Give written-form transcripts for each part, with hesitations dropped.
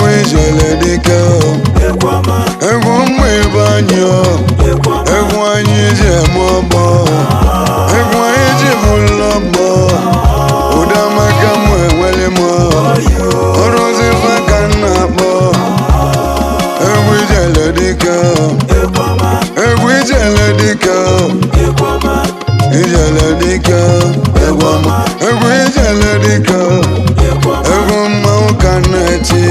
egwu ijele dike egwu mma ebe anyị egwu anyị ji eme ọgbọ egwu anyị ji bụlụ ọgbọ ụda maka mụ enwere m ọrụzi maka nna akpọ egwu ijele dike egwu ijele dike ijele dike egwu ọma egwu ijele dike egwu mmanwụ ka na-eti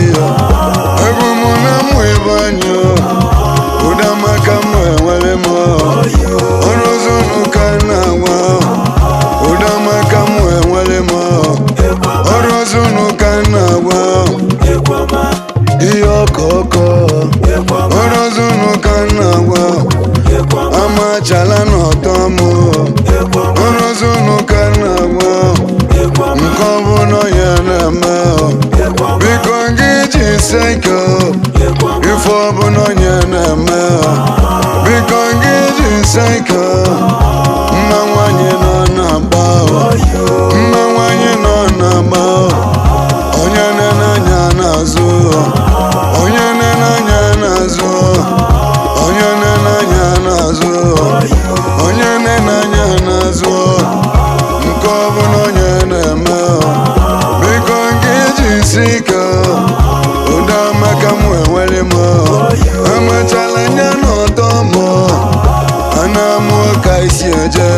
egwu mụ na mụ ebe anyị ụda maka mụ enwere m ọrụzi ụnụ ka na-agwa ụda maka mụ enwere m ọrụzi ụnụ ka na-agwa ihe ọkọọkọ ọrụzi ụnụ ka na-agwa amachala n'ọtọ m ọrụzi ụnụ ka na-agwa nke ọbụla ya na-eme biko gị jisi ike ife ọbụla ya na-eme biko gị jisi ike mma nwanyị nọ na-agba mma nwanyị nọ na-agba onye na-anya n'azụ onye na-anya n'azụ onye na-anya n'azụ onye na-anya n'azụ nke ọbụla onye na-eme biko gị jisi ike ụda maka mụ enwere m amachala anya n'ọtọ m ana mụ ka isi eje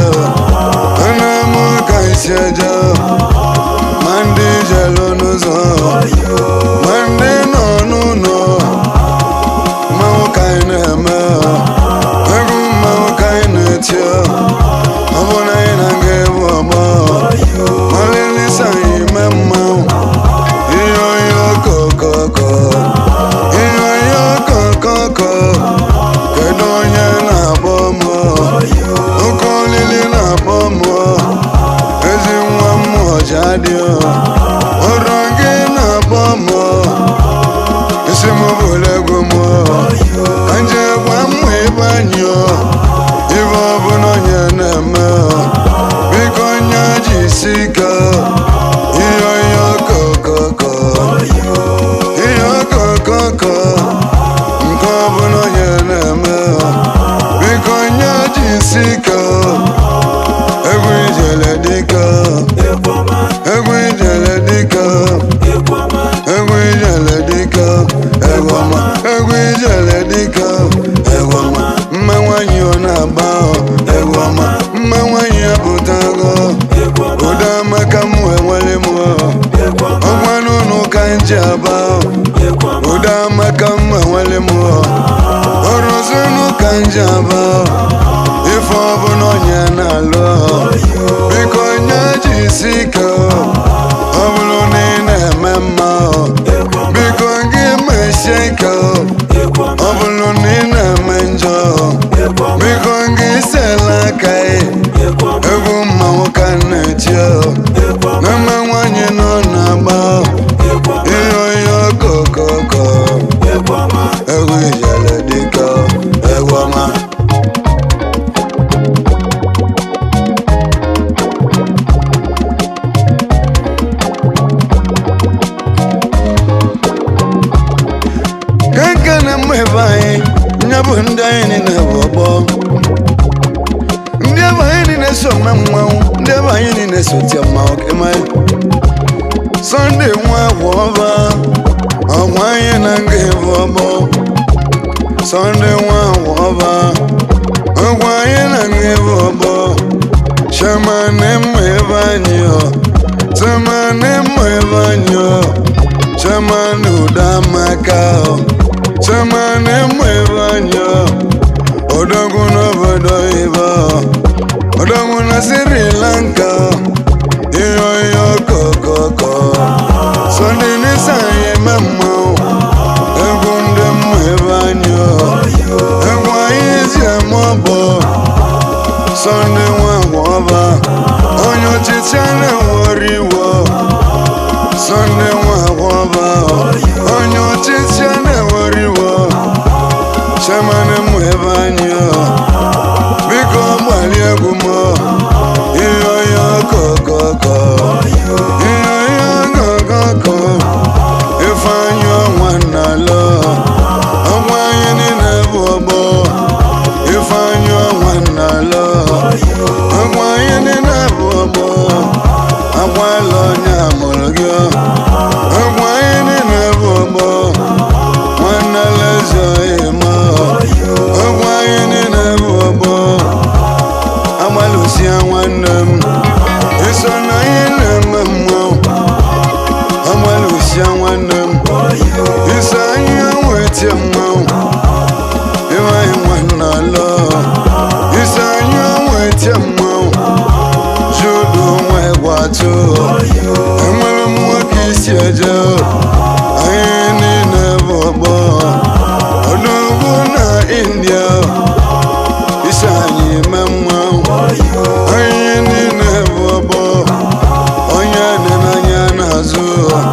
ana mụ ka isi eje ma ndị jelu n'ụzọ ma ndị nọ n'ụlọ mmanwụ ka anyị na-eme egwu mmanwụ ka anyị na-eti ọ bụ na anyị na nga ebu ọgbọ malelisa anyị ime mmanwụ ihe onye ọkọkọkọ ihe onye ọkọkọkọ kedu onye na-akpọ m oke olili na-akpọ m ezi nwa mmụọ ji adị ọrụ gị na-akpọ m isi m bụrụ egwu m ka nje gwa mmụ ebe anyị ibe ọbụla onye na-eme biko onye ji isi ike ihe onye ọkọkọkọ ihe ọkọkọkọ nke ọbụla onye na-eme biko onye ji isi ike egwu ijele dike egwu ijele dike egwu ijele dike egwu ọma egwu ijele dike egwu ọma mma nwanyị ọ na-agba egwu ọma mma nwanyị apụtago ụda maka mụ enwere m ọgwa n'ụlọ ka nji aba ụda maka mụ enwere m ọrụzi ụnụ ka nji aba ife ọbụla onye na-alụ biko onye ji isi ike ọ bụrụ na ị na-eme mma biko gị mesie ike ọ bụrụ na ị na-eme njọ biko gị sela aka egwu mmanwụ ka na-eti na mma nwanyị nọ na-agba ihe onye ọkọkọkọ egwu ijele dike egwu ọma kanka na mma ebe anyị nya bụ ndị anyị niile bụ ọgbọ ndị ebe anyị niile so mme mmanwụ ndị ebe anyị niile so tie mmanwụ kemanyị Sunday nwa agwọ ọba ọgwa anyị na nga ebu ọgbọ Sunday nwa agwọ ọba ọgwa anyị na nga ebu ọgbọ shamane mma ebe anyị tamane mma ebe anyị shamane ụda maka shamane mma ebe anyị odogwu n'obodo ibe odogwu na Sri Lanka ihe onye ọkọkọkọ Sunday n'isi anyị eme mmanwụ egwu ndị mma ebe anyị egwu anyị ji eme ọbọ Sunday nwa agwọ ọba onye ọchịchị na-ewere iwe Sunday nwa agwọ ọba onye ọchịchị na-ewere iwe shamane mụ ebe anyị biko gbalie egwu m ihe onye ọkọkọkọ ihe onye ọkọkọkọ Ifeanyi Onwenu Isanya weti mau Iwai wanalo Isanya weti mau Judo mwe watu Emwe mwakisi aja Ayeni nebobo Odugu na India Isanyi memau Ayeni nebobo Onyane na nyana zuwa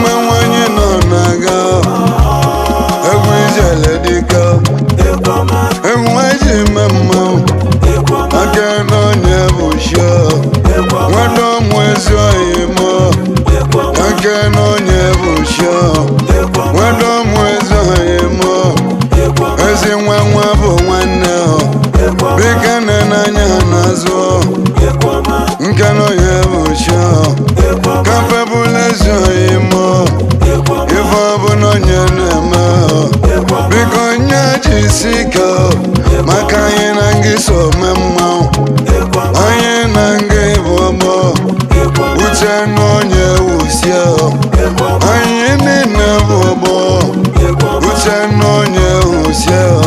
Mwenye no naga Egwijele dika Egwaji memau Akeno nyebusho Wado mwezo imo Akeno nyebusho Wado mwezo imo Ezi mwa bu mwaneo Bikane na nyana zuwa Nkano nyebusho Kape bulezo imo Ifo buno nyenema Biko nyajisika Maka yinangiso memao Aye nange bobo Uche nonye usio Aye nene bobo Uche nonye usio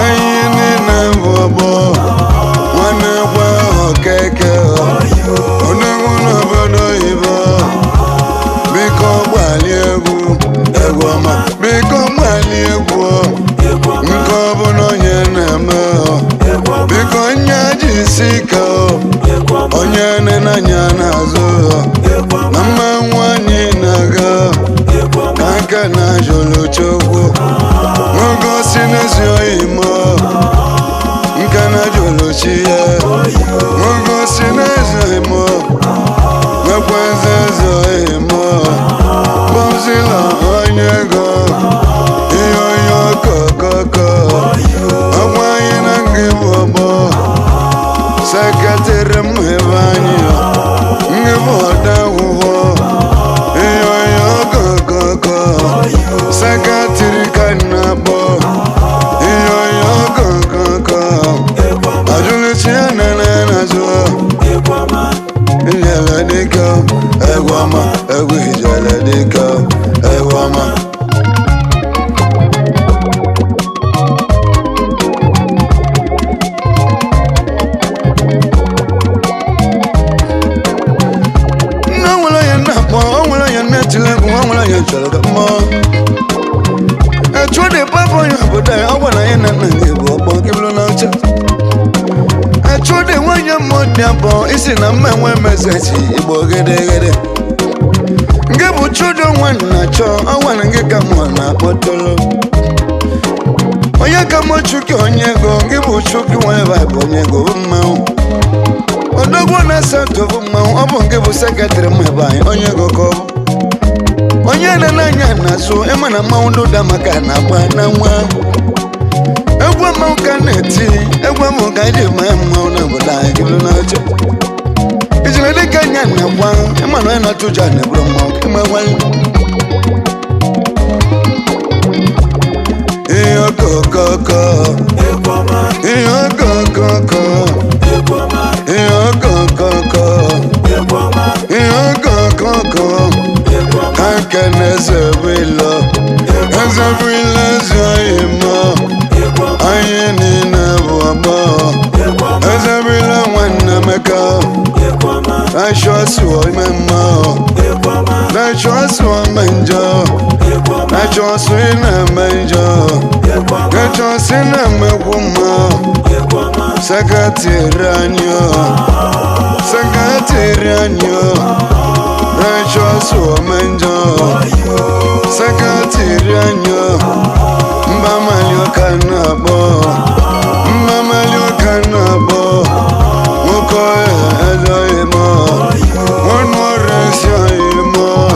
Aye nene bobo Wane kwa okeke Onenguno bodo ibo Biko mwali egwu Egwama Biko mwali egwu Nko bono nyeneme Biko nyajisika Onyene na nyana zo Mama wanyi naga Kaka na jolo chokwo Mogo sinezio imo Nka na jolo chiye Mogo sinezio imo Mekwezezo imo Bozila onyego Iyo yo kokoko Agwayi nangi bobo Sekatire mhevanyo Ngiboda uvo Iyo yo kokoko Sekatire kanabo Iyo yo kokoko Ajulichia nene zo Iyele dika Egwama Egwijele dika Egwama Echude papa yabuda awana yena nangibo bongiblo naucha Echude wanya modabo isi na mmenwe meseji igbo gede Ngebu chudo wana cho awana ngeka mwana botolo Oya kamo chuki onyego ngebu chuki weva bonyego mmau Odogwo na sato mmau obo ngebu secretary mwebai onyego ko Onye na nanya na so ema na maundu da maka na bwana nwa Egwa mauka neti egwa mauka ije mauna bola kilo na oche Ijile dika nya na bwa ema na ena tuja na bro mauka ema wali Iyo kokoko Iyo kokoko Iyo kokoko Iyo kokoko Akeneze wilo Eze wilo zoyimo Aye nina wabo Eze wilo wana meka Naishwa suwa imemo Naishwa suwa menjo Naishwa suwa ina menjo Naishwa suwa ina mekumo Sakatiranyo Sakatiranyo Naishwa suwa menjo Sakatiranyo Mbamalio kanabo Mbamalio kanabo Mukoe edoimo Onwaresyo imo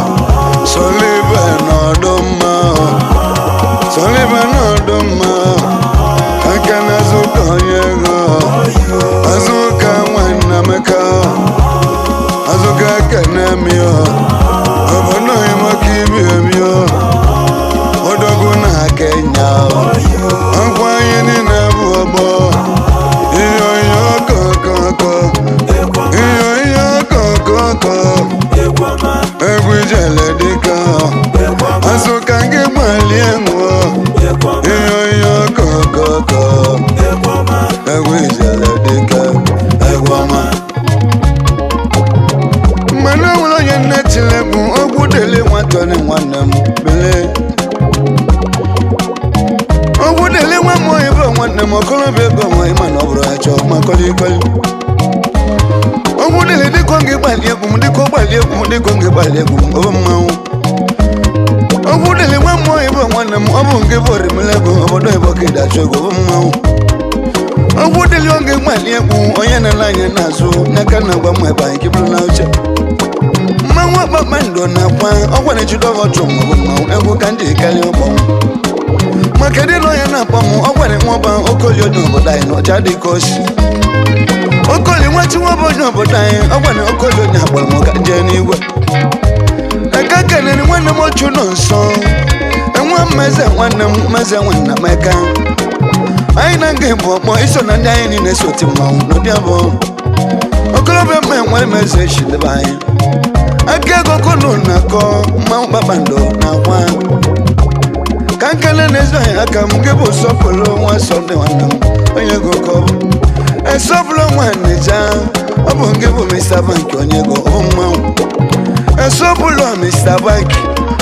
Soliben odoma Soliben odoma Akana zuka onyego Azuka wana meka Azuka kanemio Abono imo kibibio okolobịa ego nwa ịma na ọ bụrụ achọ ma kọlikọli ogwu dịlị dịkọ ngị gbalị egwu m dịkọ gbalị egwu m dịkọ ngị gbalị egwu m ọbụ mmanwụ ogwu dịlị nwa mmụọ ịbụ nwanne m ọ bụ nke bụ orimele ego obodo ịbọ ka ịdachọ ego ọbụ mmanwụ ogwu dịlị oge gbalị egwu onye na-ele anya n'azụ n'aka na agwa m ebe anyị kibụrụ na uche mmanwụ kpakpando na-akwa ọgwa na-ejido ọchụ maọbụ mmanwụ egwu ka ndị karịa ọkpọnwụ maka dị na onye na-akpọ m ọgwa na nwọba okoli onye obodo anyị n'ọcha dị ka osi okoli nwachi nwọba onye obodo anyị ọgwa na okoli onye agbara m ka jee n'igwe eka kelere nwanne m ochu nọ nsọ enwe mmeze nwanne m mmeze nwanna m eka anyị na nga bụ ọkpọ iso na ndị anyị niile so ti mmanwụ n'ụdị abụọ okolobịa mma enwere meze echidebe anyị aka ego konu na-akọ mmanwụ kpakpando na-akwa ka nkele na-ezo anyị aka m nke bụ sọpụrụ nwa Sọnde nwanne m onye ego ka ọ bụ esọpụrụ nwa Nneja ọ bụ nke bụ Mr. Bank onye ego ọ bụ mmanwụ esọpụrụ Mr. Bank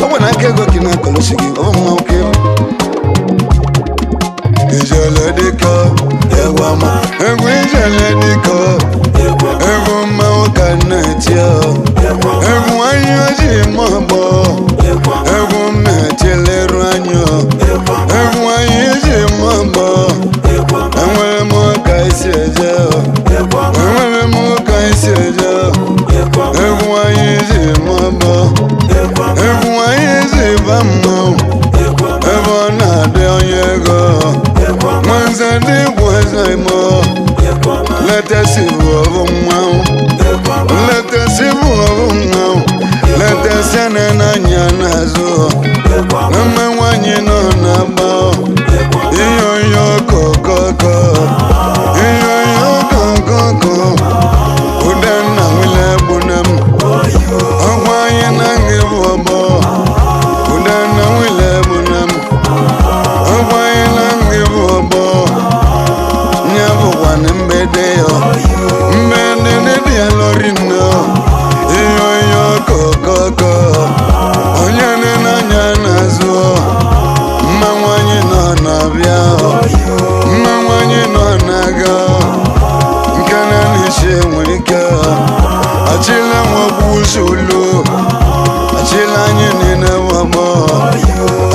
ọ bụ na aka ego gị na-akọlụsi gị ọ bụ mmanwụ ka ịbụ ijele dịka egwu ọma egwu ijele dịka egwu mmanwụ ka na-eti egwu anyị ojii ma ọgbọ egwu mmetileru anya egwu anyị ojii ma ọgbọ enwere m ka isi eje enwere m ka isi eje egwu anyị ojii ma ọgbọ egwu anyị ojii ba mmanwụ ebe ọ na-adị onye ego nwanze ndị bụ eze imo letesi bụ ọbụ mmanwụ letesi bụ ọbụ mmanwụ letesi na-anya n'azụ na mme nwanyị nọ na-agba ihe onye okokoko ihe onye okokoko Udenna nwile gbuna m ọgwa anyị na ngị bụ ọgbọ Udenna nwile gbuna m ọgwa anyị na ngị bụ ọgbọ nya bụkwa na mgbede ya mgbede dị ya lori nnọ ihe onye okokoko onye na-anya n'azụ mma nwanyị nọ na-abịa mma nwanyị nọ na-aga nke na-eche nwere ike achịla nwagbu ụzọụlọ achịla anyị niile wabọ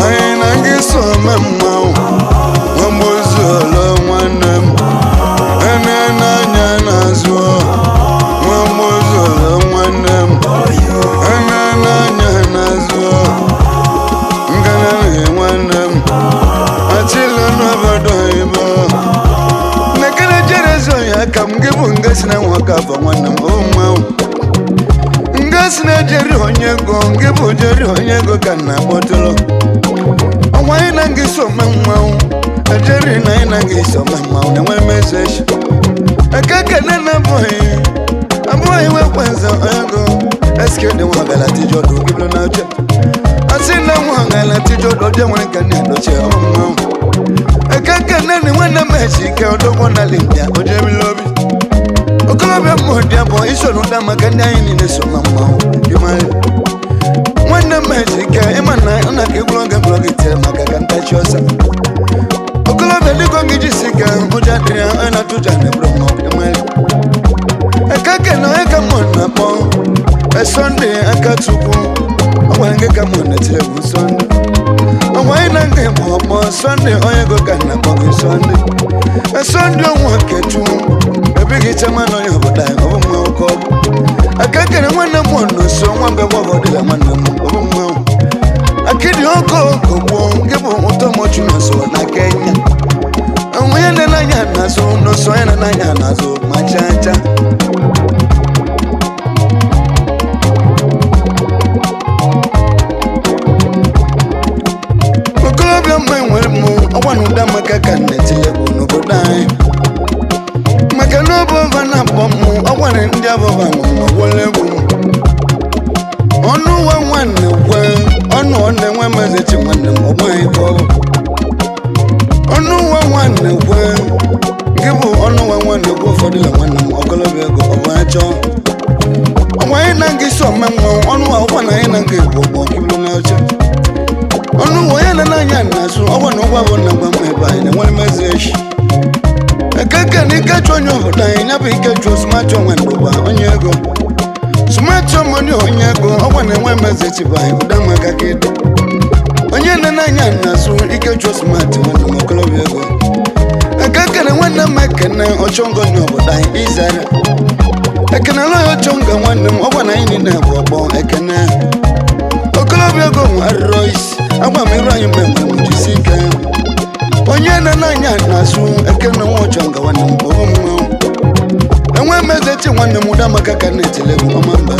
anyị na gị so me mmanwụ nwagbu ụzọụlọ nwanne m ene na-anya n'azụ nwagbu ụzọụlọ nwanne m ene na-anya n'azụ ngana nwanne m achịla n'obodo oyibo nekere jerezo ya ka m gị bụ nga si na nwoke afọ nwanne m o mmanwụ nga si na jeri onye ego ngị bụ jeri onye ego ka na akpọtụrụ ọnwa anyị na ngị so me mmanwụ ejeri na anyị na ngị so me mmanwụ na-enwere mezi echi eke kene na abụghị wekwenze ego eskede nwa gala tijodo gịbụrụ na oche asị na nwa gala tijodo je nwere ka na-edoche ọmụmmanwụ eke kene na nwanne m echi ike odogwo na limbia ojebila obi okolobịa mmụdị abụọ isoro ụda maka ndị anyị niile so ma mmanwụ ịmara nwanne m echi ike ịma na ọ na ka egwuru oge bụrụ gị tire maka ka ntachi ọsa okolobịa dịka gị jisi ike ụja dịrị ya onye na-atụja na eburu mmanwụ ịmara ekeke na onye ka mụ na-akpọ Sọnde aka Chukwu ọgwa nke ka mụ na-etire bụ Sọnde ọgwa anyị na nga bụ ọkpọ Sọnde onye ego ka na-akpọ gị Sọnde Sọnde ọnwa Kechu ebighị chama na onye obodo anyị ọbụ mmanwụ ka ọ bụ ekekere nwanne m n'oso nwa mbe gbọgọ dịla nwanne m ọbụ mmanwụ akịdị ọkọ okogbuo nke bụ ụtọ mochu n'oso na Kenya onye na-anya n'azụ n'oso onye na-anya n'azụ ma chacha okolobịa mma enwere m ọgwa na ụda maka ka na-etilegbu n'obodo anyị maka n'obe ọba na-akpọ m ọgwara ndị abụba nwere egwu ọnụ ụwa nwanne kwe ọnụ ọ na-enwe mezechi nwanne m ọgbaghị ka ọ bụ ọnụ ụwa nwanne kwe gị bụ ọnụ ụwa nwanne kwe ụfọdụ la nwanne m okolobịa ego ọ bụ achọ ọgwa anyị na ngị so ome mmanwụ ọnụ ụwa ọgwa na anyị na ngị bụ ọgbọ kibụrụ na oche ọnụ ụwa ya na n'anya n'azụ ọgwa na ụgwa bụ na mgba m ebe anyị na-enwere mezi echi Nyabike jo smart wando ba onyego smart money onyego owane nwe message ba udama kakede onye nanya nasu ike jo smart wando mokolobego akakana wana makana ochongo nyoboda izara ekana lo ochonga wana owana ini na bobo ekana okolobego arroys agba miru ayi memwe mujisika onye nanya nasu ekana ochonga wana bobo enwe mezeti wana mudama kakana telegu amamba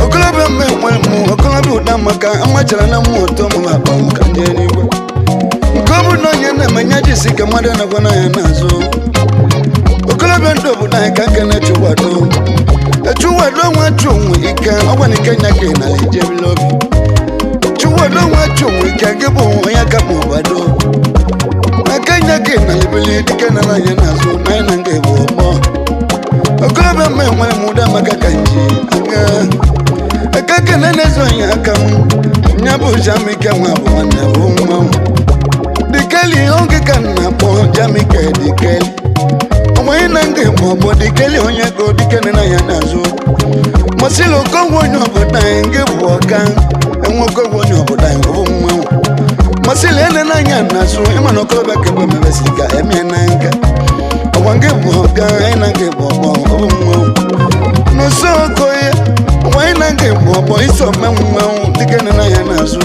okolobe memwe okolobe udama ka amachara na moto mababa mkanjeni gwe Kobu no nyana manyaji sika mwada na kwana ya nazo Okolobe ndobu na kakana chuwado Chuwado wachungu ika Owa ni kenya kena lijebi lobi Chuwado wachungu ika Gebo ya kapu bado Kenya kena libili Dikana na ya nazo Na ina ngebo mo Okolobe mwe muda makakanji Kakana nezo ya kamu Nyabu jamike wabu wana umamu Dikeli onge kana po jamike dikeli Omwe nange bobo dikeli onyego dikene na yanazo Masilo ko wonyo boda nge boka enwo ko wonyo boda ngomwa Masile ene na yanazo emano ko ba kebo mebesika emienanga Owange boka enange bobo omwa No soko ye Omwe nange bobo iso memwa dikene na yanazo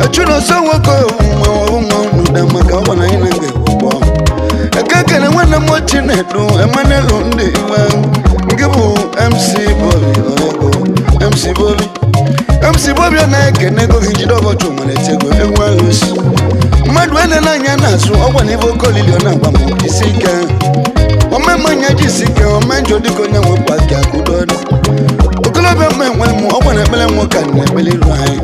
Achuno sawa ko Maka wana ina ngebo Akakene wana mochine du Emane lundi iwa Ngebu MC Bobby na eke nego hinjidogo chumane tego ewa lusi Madwene na nyanasu Owa nivo kolilio na wamu jisika Omema nya jisika Omenjo diko nya wapaki akudoni Ukolobe mwemu Owa nebele mwaka nebele ruhai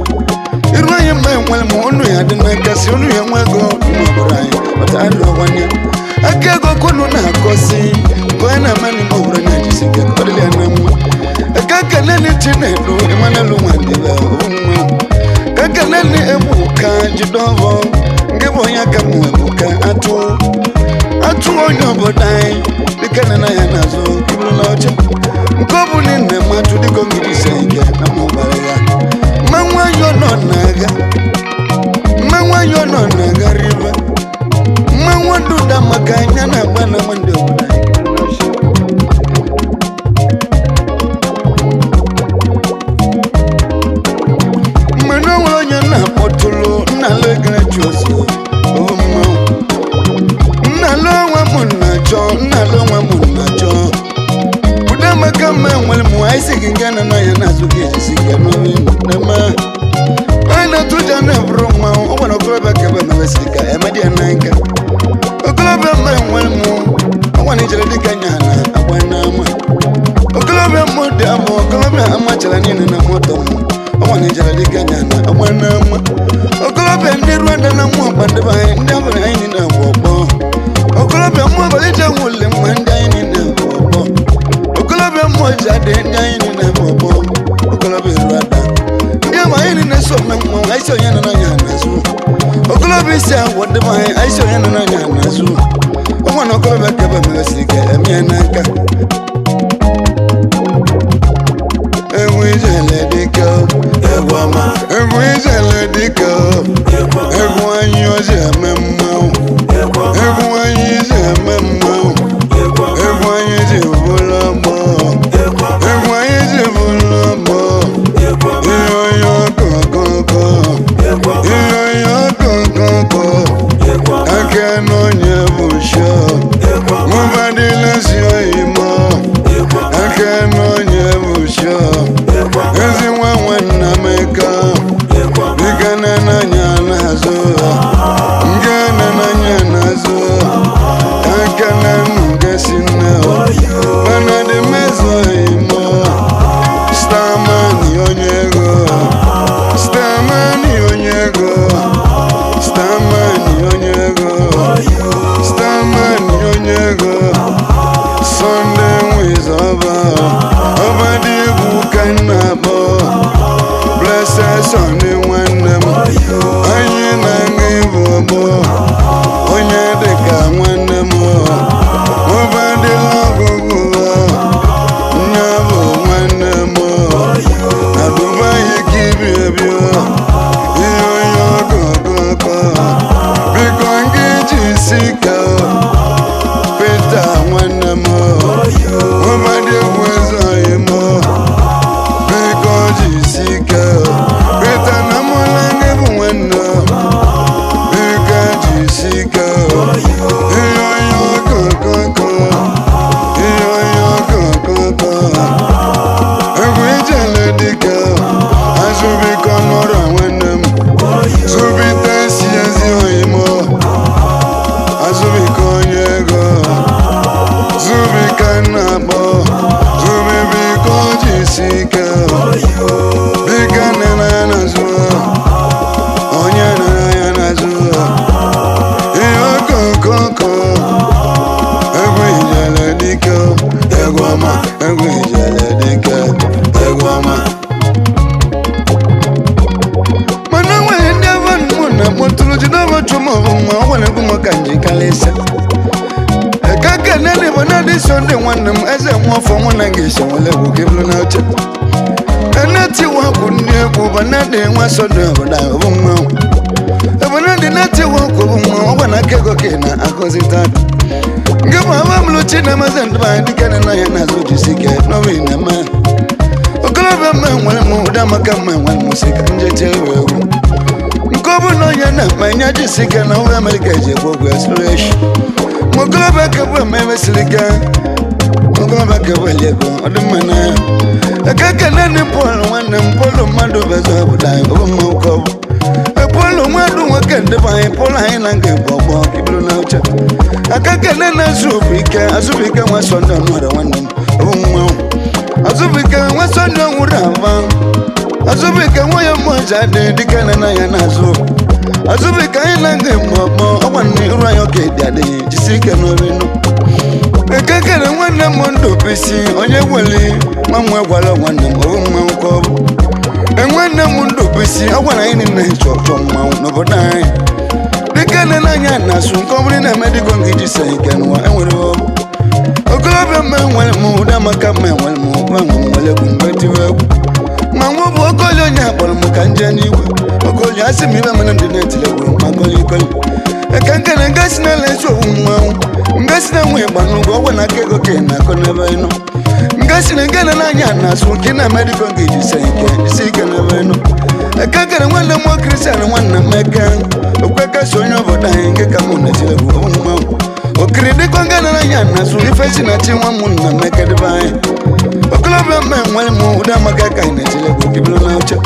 Irwaye mwe mu onu ya dina kasi onu ya mwego mwaburai Watado wanya Akego kunu na kosi Kwena mani mwabura na jisike Kodili ya namu Kaka neni chinedu Imana lumandiba Kaka neni ebuka jidovo Ngebo ya kamu ebuka Atu onyo bodai Dikana na ya nazo Kibulu loche Mkobu nene matu diko ngidise ike Na mwabarega Mangwa yono naga riba Mangwa duda makanya na bana mando Mano wanya na potulu na legre choso Nalo wa munacho Udama kama mwalimu aisi kingana na yanazuki jisika Nama Aina tuja na vroma Owa na okolobe kebe mewesika Emadi ananka Okolobe mwalimu Owa ni jeladika nyana Abwa nama Okolobe mwode abo Okolobe amachala nini na moto Owa ni jeladika nyana Abwa nama Okolobe ndirwanda na mwabandeba Ndaba na aini na wobo Okolobe mwabalija wule mwanda aini na wobo Okolobe mwajade aini na wobo Okolobe rwada Ndiyama aini na somna mwa Aiso yana na nyanazu Okolobe isi awade mwa Aiso yana na nyanazu Omwana okolobe keba mwesike Emianaka Ewizele diko Ewizele diko Ewanyoze memau Ewanyize memau Ewanyize vulamo Ewanyize vulamo Iyo koko Akeno nyebusho Mubadila siyo imo Akeno nyebusho Ezi wawana meka Dikana na nyanazo ma wana kuma kanji kalesa kaka nene bona di sonde wana eze mwafo mwana ngisha wale kukiblu na uche anati wako nye kubanade nwa sonde wada vuma abanade nati wako vuma wana kego kena akozi tatu ngema wamlu china mazandu bandikana na ya nazo jisike no wina ma okoloba mwana muda makama mwana musika nje chewe Kobu no yana manya jisika na uwe Amerika je bogu aspiration Mokoloba kabwa mewe silika Mokoloba kabwa lego odumana Akaka nani polo wana mpolo madu bezo abudai Obu maukobu Polo madu wakende bae polo hainange bobo kiblu na ucha Akaka nani azubika wasonda mwara wana Obu mau azubika wasonda urava Azubika waya moja de dikana na ya nazo Azubika ilange mbobo awani urayo kedade jisike no bino Ekakere wana mondo pisi onye wali mamwe gwala wana mwa ko Enwana mondo pisi awana ini na chocho mwa no bodai Dikana na ya nazo komri na medical ngiji kenwa enwero Okolobe menwele mu da makame wele mu wele kumbeti weku Mangu okolo nya bol mu kanje ni we okolo asimi ba mana ndine tile we makoli koli ekankele ngasina le so umwa ngasina we banu go wana kego kena kona baino ngasina ngana na nya na so kina medical ngiji sike na baino ekankele wanda mo kristian wana meka okweka sonyo boda nge kamuna tile we umwa okrede ko ngana na nya na so ifesi na tinwa munna meka de bai Okoloba menwele mu uda makaka ina chile kukiblo na ucha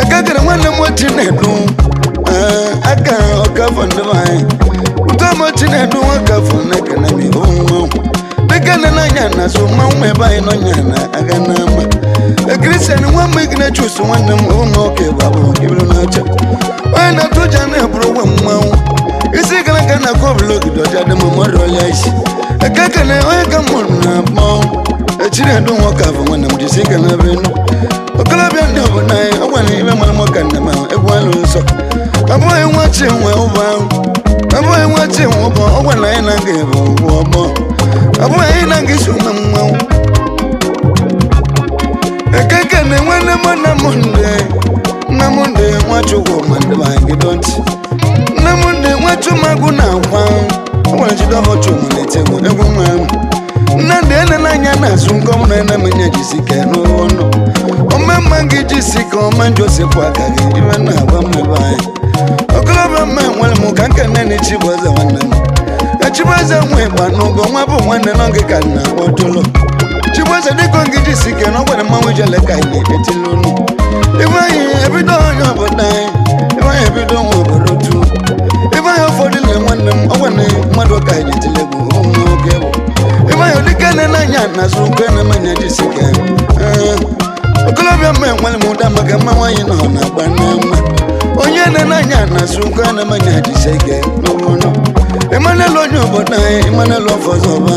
Akakara wana mwati nedu Aka okafonde vai Utama chinedu wakafone kanami umu Dekana na nyana so maume bai no nyana aganama Kristian wamu ikine chusu wana umu oke babu kiblo na ucha Wana tujane bro wamu Isi kana koblo kidoja de memorial yaishi Akakane oeka muna mau Chile ndo wakafu wana mjisika na bino Okolobi ndo bonai awani ibe mwana mwakanda ma egwalu nso Aboye wache mwe uba Aboye wache mwoba awana inange uba Aboye inange shuma mwa Ekakane wana mwana munde Namunde wacho kwa mande bangi donti Namunde wacho maguna kwa Awana chidobo chumu netego ego mwamu Nande na nyana sunko na menya jisike no no Omemangi jisike omanjose kwa kage iwe na bamwe bai Okoloba menwele mukanka nene chiboza wana Chiboza mwe banugo mwabu mwane nonge kana otolo Chiboza diko ngi jisike no wana mawujele kaine etilunu Iwaye ebido nyobodai Iwaye ebido mwoborotu Iwaye ofodile wana owane mwado kaine tilegu umokebo Imayo dikane na nyana sukene manya jisike Okolobi menwele muda makama wanyi no na banama Onyene na nyana sukene manya jisike Nobono Imanelo nyoboda imanelo fozoba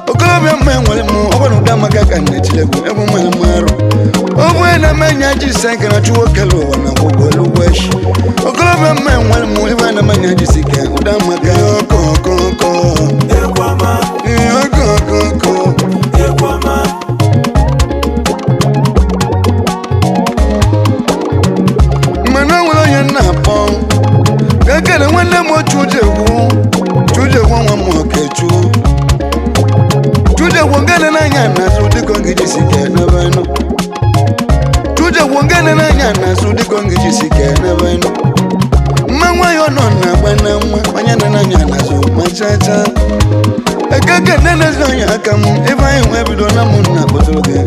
Okolobi menwele mu Obonu da makaka nechilegu Ebu mwele mwaro Obwene manya jisike na chuokelo wana kugolu wesh Okolobi menwele mu Ibana manya jisike Uda makaka koko Ekwama Ekwama Mana wala yana pon Kakele wana mo chuje wu mo kechu Chuje wongana na nyana sudi kongi jisike na bano Chuje wongana na nyana sudi kongi jisike na bano Mwa yo nona bana mwa nyana na nyana so machacha Ekaka nene zonya akamu Eva iwe bido na muna botoge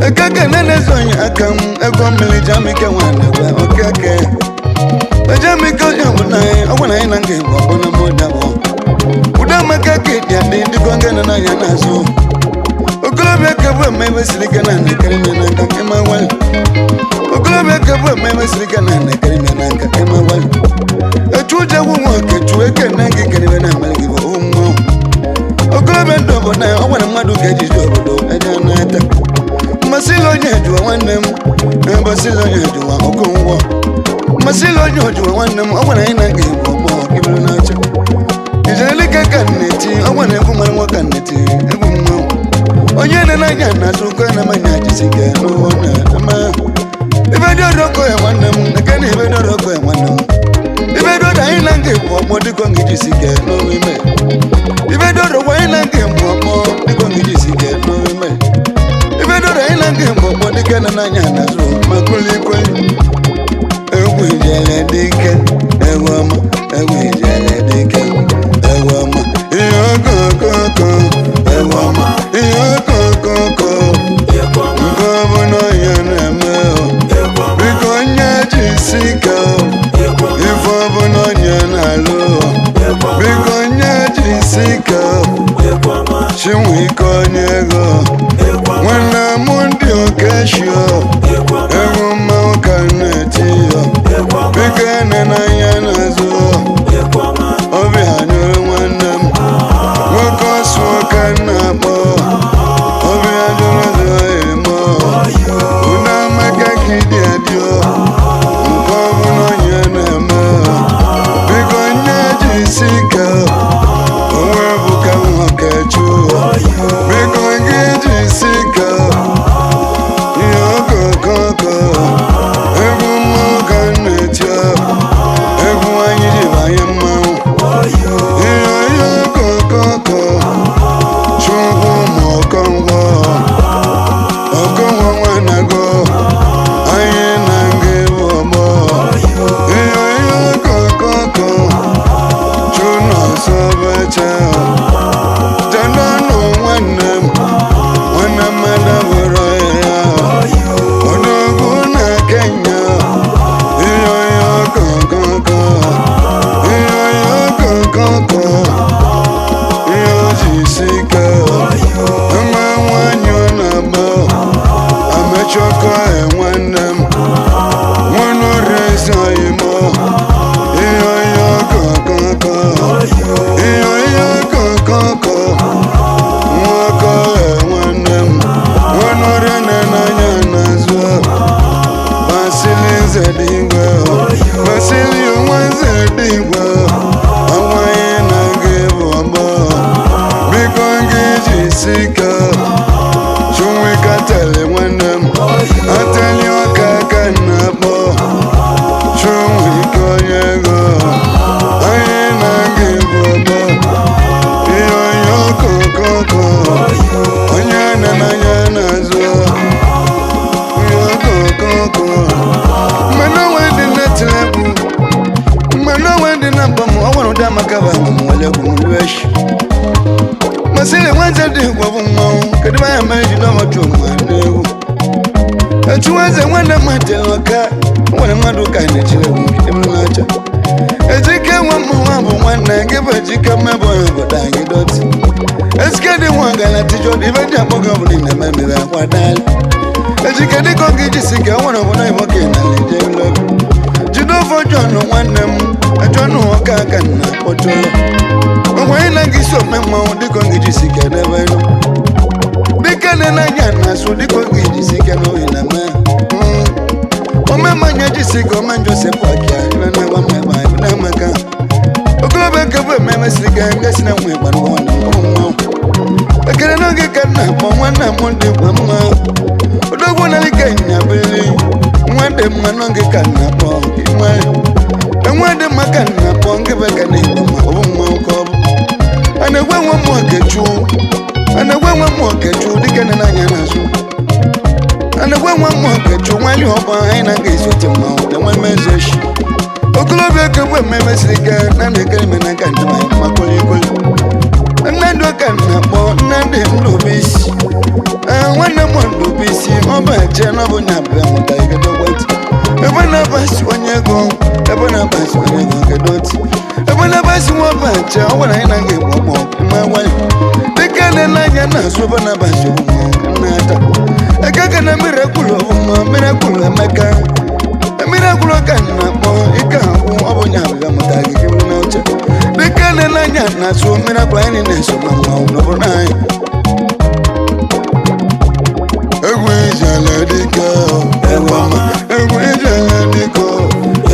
Ekaka nene zonya akamu Ego mili jamike wana ba okeke Jamike yawunai Awana inange wabona moda wo Uda makake diade Dikongena na yanazo Okolobi akabwe mewe silika na nekarime nanka ema wali Okolobi akabwe mewe silika na nekarime nanka ema wali Chuje wumo kechueke nangi kaniwe na maliki wa umo Okolobi ndobo na awana mwadu keji jobodo ejanata Masilo nyejuwa wanem Basilo nyejuwa okungwa masilo nyojo wanna mo wana ina ge bobo kibulu nacho ijele kaka neti wana ku mwa kaneti ebu mo onye na nya na suko na manya jisike no wona ma ibedo roko e wanna mo nakani ibedo roko e wanna mo ibedo da ina ge bobo diko ngijisike no wime ibedo ro wa ina ge bobo diko ngijisike no wime ibedo da ina ge bobo dikana na nya na so makuli kweli ewu ijele dike ewama ewu ijele dike ewama iyo kokoko ewama iyo kokoko ngobo no yaneme biko nyaji sika ifo bono nyanalo biko nyaji sika chiwi konyego wana mundi okesho ewu maukanetiyo bikene na yanazo obi hanyuru wanam wakos wakanabo obi hanyuru emo unamaka kidiadio nkobu no yanama biko nyaji sika owebuka mwakechu biko ngeji sika yoko koko ebu mwakanetya ebu wanyiri bayemau yoko koko chungu mokongwa okongwa wanago aye nange bobo yoko koko chuno sobecha janano wanem wanamada woroya odoguna Kenya yoko koko yojisika ama wanyonabo amechoko enwanem wonoresa imo yoko koko mwako enwanem wonorene na nyanazo basili zedigwe basili umwezedigwe awaye nange bobo biko ngijisika chumwe katele mwanem ateli wakaka nabo chumwe konyego aye nange bobo yoko koko onyana na nyanazo yoko koko mano wedi netlebu mano wedi nabamu awano dama kaba mwalebu mwesh masile wanza di kwa bumo kadima ya maji na watu mwanewu echuwaze wana mateloka wana maduka inechilebu kitimu nacha ejike wamu wabu wana ngeba jika mebo yobodangi doti eskedi wanga na tijodi ibeja mboga bunina memira kwa dali ejike diko ngijisika wana wana iboke na leje ulobi jidofo jono wanem ajonu wakaka na potolo ina giso memo diko ngijisika nebeno bikane na nyana so diko ngijisika no ina me omema nyajisika omanjo sepakya ina na wamema ina maka oklobe kebe meme sika ngasina mwe barwana omo ekere no gekana po mwana monde mama odogwo na likanya beli mwande mano gekana po imwe mwande makana po ngebeka ne mama omo ko anagwa mwa kechu dikana na nyana so anagwa mwa kechu nwali oba ina ngeso tema na mwe mezeshi oklobe kebe meme sika na nekere mena kanta makoli koli nando kana po nande ndobisi wana mondobisi oba chena bonya bra mutaike dogwati ebona basi onyego kedoti ebona basi woba cha wana ina nge bobo mawali dekane na nyana so bona basi nata ekaka na miraculo emeka miraculo kana po ikawu obonya bra mutaike kibuna ucha dekane na nyana so miraculo ene neso mama unobonai egwe jale diko ewama egwe jale diko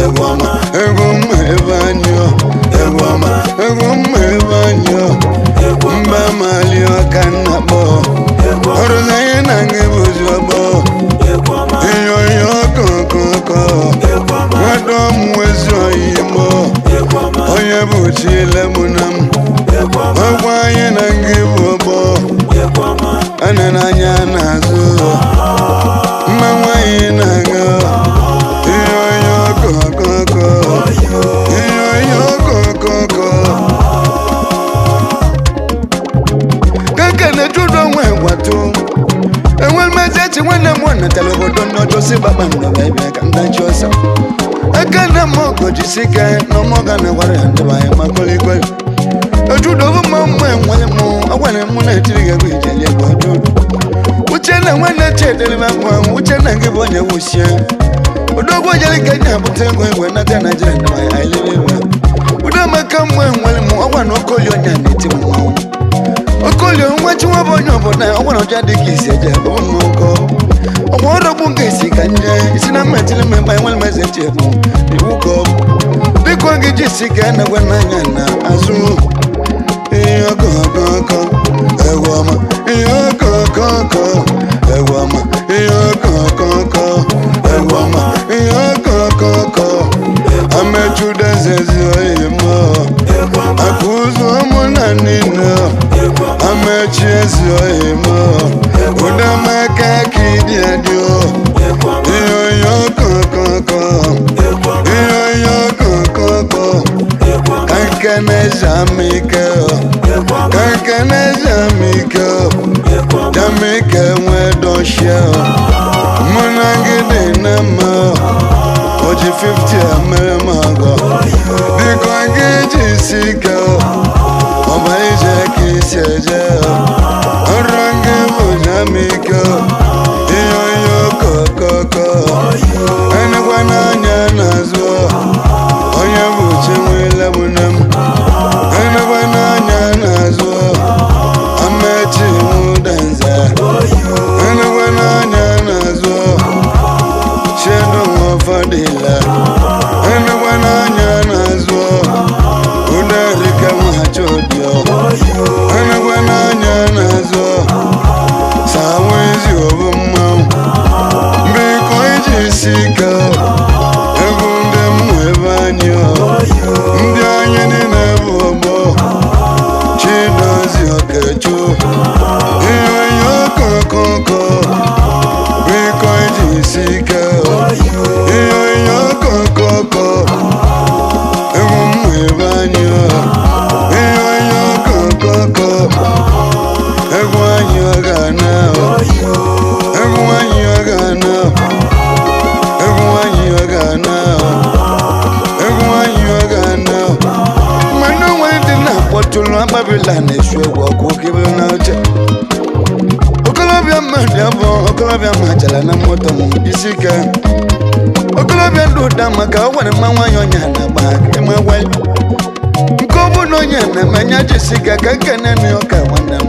ewama na televodo no Jose Baba no baby kanda chosa akana mogo jisika no moga na wara ndaba ya makoli kweli ojudo bu mamwe mwemu awane muna tiriga bijele bojudo uchena wana chedele mamwa uchena ngibonye wushya odogo jali kanya butengo ngwe na tena jere ndaba ya ailebe udama kamwe mwemu awane okolyo nyane timu okolyo mwachi wabonyo bona awane ojade kiseje bomoko Okwaro bungesi kanje Sina matili memba ya mwali mazechefu Ibuko Biko ngijisika na wenanyana Azu Iyo koko Ewama Iyo koko Ewama Iyo koko Ewama Iyo koko Amechuda zezio imo Akuzu amuna nino Amechezio imo Udamaka kidiadio Iyo koko Iyo koko Kankane jamiko Kankane jamiko Jamike mwedosha Munangide nama Oji 50 amere mago Diko ngiji sika Oba ije kiseje Orange bujamiko Iyo koko Anagwana nyana zwo Oye buche mwile bunem Anagwana nyana zwo Amechi mudanza Anagwana nyana zwo Shedo mwafadila Anagwana nyana zwo Udarika mwachodio Anagwana nyana zwo Sawezi obumau Mbiko ijisika Egunde mwebanyo Mbyanye nina bobo Chidozi okechu Iyo koko Mbiko ijisika Iyo koko Egunde mwebanyo Iyo koko Egwanyo ganao Egwanyo ganao Egwanyo ganao Egwanyo ganao Mano wende na potulu Babylon eswe wako kibilo na uche Okolobia madiabo Okolobia machala na moto mbisika Okolobia duda maka wane mawanyo nyana baka Mwewel Mkobu no nyana manya jisika Kakane ni oka wanam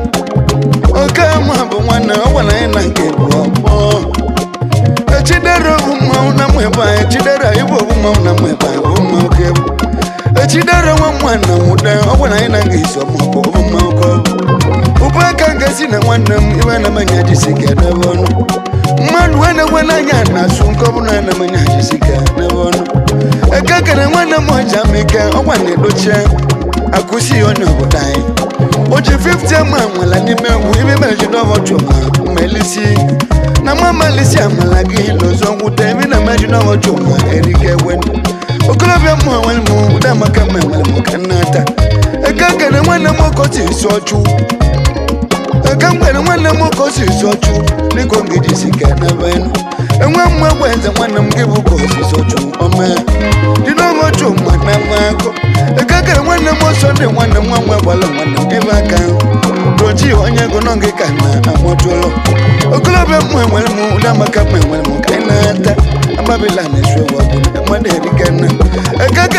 Oka mwabu wana wana ina ngebu Echidara buma una mweba Echidara ibo buma una mweba Buma ukebu Echidara wa mwana muda wana ina ngeiswa mwabo Buma ukebu Upaka ngesi na wana Iwana manyaji sika na bono Manu wana nyana Sunkobu na manyaji sika na bono Ekaka na wana moja mika Wane doche Akusi yono budai Oji 50 mwala ni mengu Ibi mejidovo chuma Melisi Na mama lisi amalagi Lozo utemi na mejidovo chuma Erike wenu Okolobia mwalimu Udama kame mwalimu kanata Ekaka na wana mokosi sochu Ekaka na wana mokosi sochu Niko ngijisika na benu Enwa mwenza wana mgibu kosi sochu Ome Dinogo chuma na wako Ekaka wana mosonde wana mwa wala wana mibaka Doji onye gononge kana amotolo Okolobia mwalimu Udama kame mwalimu kanata Babylon eswe wabu Mwaderi kana Ekaka